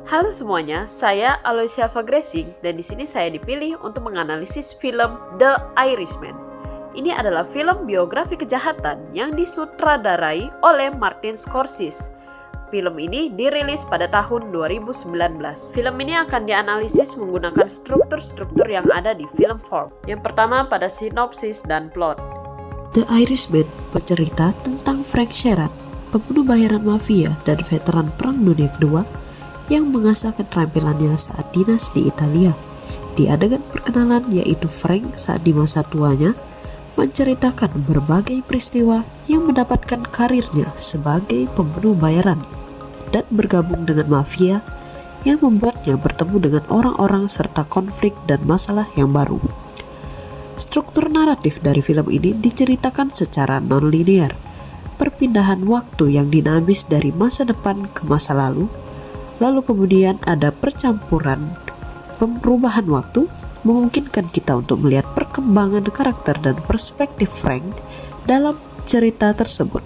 Halo semuanya, saya Aloysia Fagressing dan di sini saya dipilih untuk menganalisis film The Irishman. Ini adalah film biografi kejahatan yang disutradarai oleh Martin Scorsese. Film ini dirilis pada tahun 2019. Film ini akan dianalisis menggunakan struktur-struktur yang ada di film Forbes. Yang pertama pada sinopsis dan plot. The Irishman bercerita tentang Frank Sheeran, pembunuh bayaran mafia dan veteran Perang Dunia Kedua yang mengasah keterampilannya saat dinas di Italia. Di adegan perkenalan, yaitu Frank saat di masa tuanya menceritakan berbagai peristiwa yang mendapatkan karirnya sebagai pembunuh bayaran dan bergabung dengan mafia yang membuatnya bertemu dengan orang-orang serta konflik dan masalah yang baru. Struktur naratif dari film ini diceritakan secara non-linear, perpindahan waktu yang dinamis dari masa depan ke masa lalu kemudian ada percampuran perubahan waktu, memungkinkan kita untuk melihat perkembangan karakter dan perspektif Frank dalam cerita tersebut.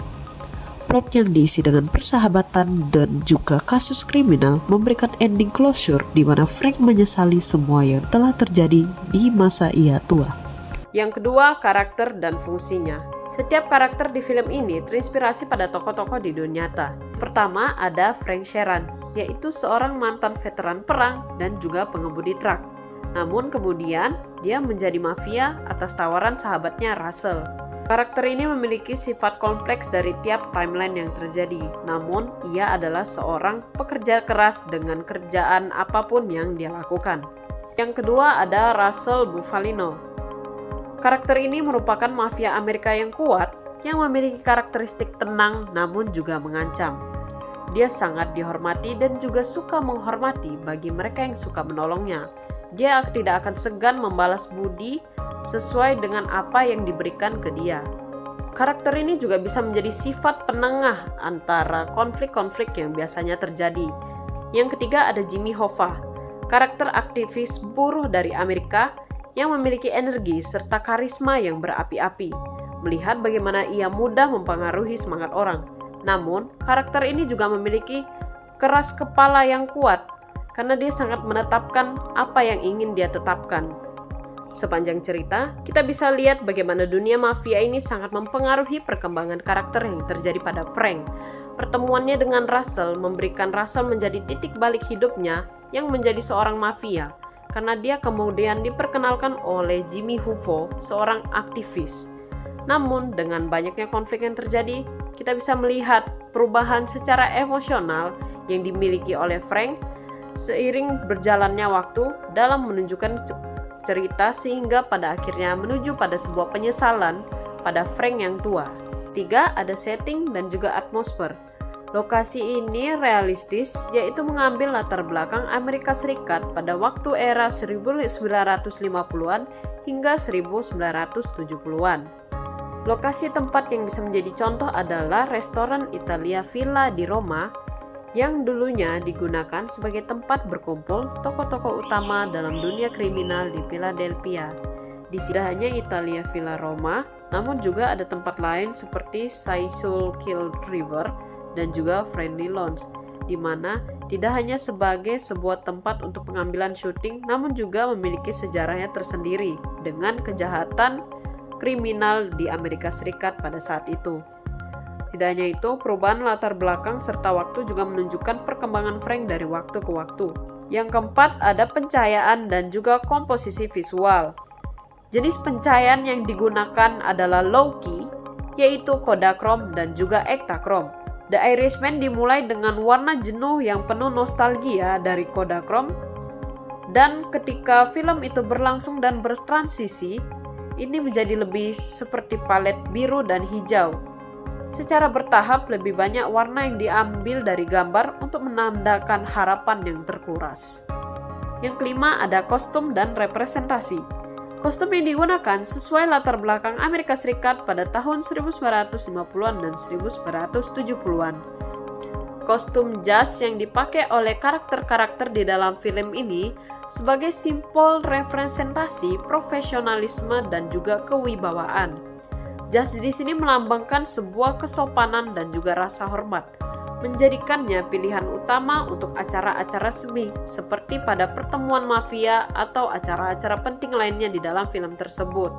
Plot yang diisi dengan persahabatan dan juga kasus kriminal memberikan ending closure di mana Frank menyesali semua yang telah terjadi di masa ia tua. Yang kedua, karakter dan fungsinya. Setiap karakter di film ini terinspirasi pada tokoh-tokoh di dunia nyata. Pertama ada Frank Sheeran, yaitu seorang mantan veteran perang dan juga pengemudi truk. Namun kemudian dia menjadi mafia atas tawaran sahabatnya Russell. Karakter ini memiliki sifat kompleks dari tiap timeline yang terjadi. Namun ia adalah seorang pekerja keras dengan kerjaan apapun yang dia lakukan. Yang kedua ada Russell Bufalino. Karakter ini merupakan mafia Amerika yang kuat yang memiliki karakteristik tenang namun juga mengancam. Dia sangat dihormati dan juga suka menghormati bagi mereka yang suka menolongnya. Dia tidak akan segan membalas budi sesuai dengan apa yang diberikan ke dia. Karakter ini juga bisa menjadi sifat penengah antara konflik-konflik yang biasanya terjadi. Yang ketiga ada Jimmy Hoffa, karakter aktivis buruh dari Amerika yang memiliki energi serta karisma yang berapi-api. Melihat bagaimana ia mudah mempengaruhi semangat orang. Namun, karakter ini juga memiliki keras kepala yang kuat karena dia sangat menetapkan apa yang ingin dia tetapkan. Sepanjang cerita, kita bisa lihat bagaimana dunia mafia ini sangat mempengaruhi perkembangan karakter yang terjadi pada Frank. Pertemuannya dengan Russell memberikan Russell menjadi titik balik hidupnya yang menjadi seorang mafia karena dia kemudian diperkenalkan oleh Jimmy Hoffa, seorang aktivis. Namun, dengan banyaknya konflik yang terjadi, kita bisa melihat perubahan secara emosional yang dimiliki oleh Frank seiring berjalannya waktu dalam menunjukkan cerita sehingga pada akhirnya menuju pada sebuah penyesalan pada Frank yang tua. Tiga, ada setting dan juga atmosfer. Lokasi ini realistis, yaitu mengambil latar belakang Amerika Serikat pada waktu era 1950-an hingga 1970-an. Lokasi tempat yang bisa menjadi contoh adalah restoran Italia Villa di Roma yang dulunya digunakan sebagai tempat berkumpul tokoh-tokoh utama dalam dunia kriminal di Philadelphia. Di sini hanya Italia Villa Roma, namun juga ada tempat lain seperti Schuylkill River dan juga Friendly Lounge, di mana tidak hanya sebagai sebuah tempat untuk pengambilan syuting, namun juga memiliki sejarahnya tersendiri dengan kejahatan kriminal di Amerika Serikat pada saat itu. Tidak hanya itu, perubahan latar belakang serta waktu juga menunjukkan perkembangan Frank dari waktu ke waktu. Yang keempat, ada pencahayaan dan juga komposisi visual. Jenis pencahayaan yang digunakan adalah low-key, yaitu Kodachrome dan juga Ektachrome. The Irishman dimulai dengan warna jenuh yang penuh nostalgia dari Kodachrome, dan ketika film itu berlangsung dan bertransisi, ini menjadi lebih seperti palet biru dan hijau. Secara bertahap lebih banyak warna yang diambil dari gambar untuk menandakan harapan yang terkuras. Yang kelima ada kostum dan representasi. Kostum yang digunakan sesuai latar belakang Amerika Serikat pada tahun 1950-an dan 1970-an. Kostum jas yang dipakai oleh karakter-karakter di dalam film ini sebagai simbol representasi profesionalisme dan juga kewibawaan. Jas di sini melambangkan sebuah kesopanan dan juga rasa hormat, menjadikannya pilihan utama untuk acara-acara semi seperti pada pertemuan mafia atau acara-acara penting lainnya di dalam film tersebut.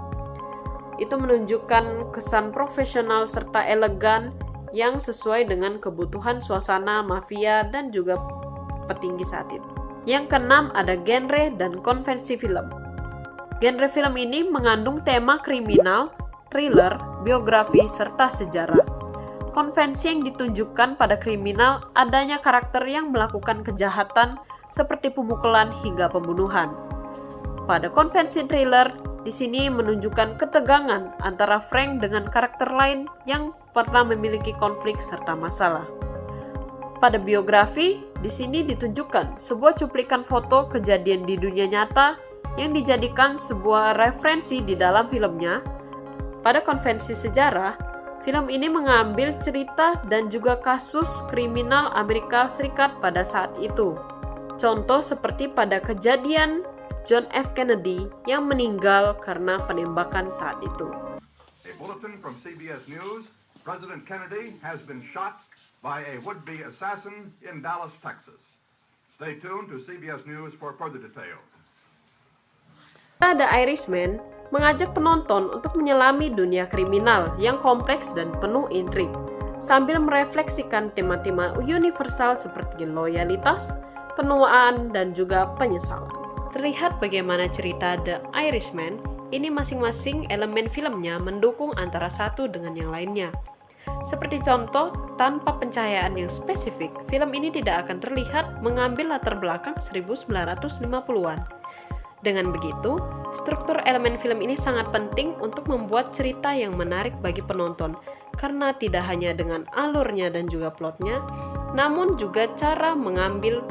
Itu menunjukkan kesan profesional serta elegan yang sesuai dengan kebutuhan suasana mafia dan juga petinggi saat itu. Yang keenam ada genre dan konvensi film. Genre film ini mengandung tema kriminal, thriller, biografi, serta sejarah. Konvensi yang ditunjukkan pada kriminal adanya karakter yang melakukan kejahatan seperti pemukulan hingga pembunuhan. Pada konvensi thriller, di sini menunjukkan ketegangan antara Frank dengan karakter lain yang pernah memiliki konflik serta masalah. Pada biografi, di sini ditunjukkan sebuah cuplikan foto kejadian di dunia nyata yang dijadikan sebuah referensi di dalam filmnya. Pada konvensi sejarah, film ini mengambil cerita dan juga kasus kriminal Amerika Serikat pada saat itu. Contoh seperti pada kejadian John F. Kennedy yang meninggal karena penembakan saat itu. A bulletin from CBS News. President Kennedy has been shot by a would-be assassin in Dallas, Texas. Stay tuned to CBS News for further details. The Irishman mengajak penonton untuk menyelami dunia kriminal yang kompleks dan penuh intrik, sambil merefleksikan tema-tema universal seperti loyalitas, penuaan, dan juga penyesalan. Terlihat bagaimana cerita The Irishman ini masing-masing elemen filmnya mendukung antara satu dengan yang lainnya. Seperti contoh, tanpa pencahayaan yang spesifik, film ini tidak akan terlihat mengambil latar belakang 1950-an. Dengan begitu, struktur elemen film ini sangat penting untuk membuat cerita yang menarik bagi penonton, karena tidak hanya dengan alurnya dan juga plotnya, namun juga cara mengambil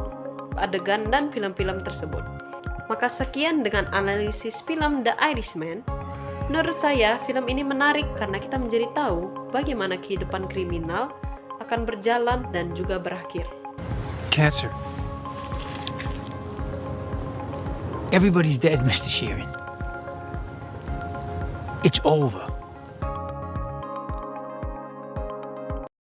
adegan dan film-film tersebut. Maka sekian dengan analisis film The Irishman. Menurut saya, film ini menarik karena kita menjadi tahu bagaimana kehidupan kriminal akan berjalan dan juga berakhir. Cancer. Everybody's dead, Mr. Sheeran. It's over.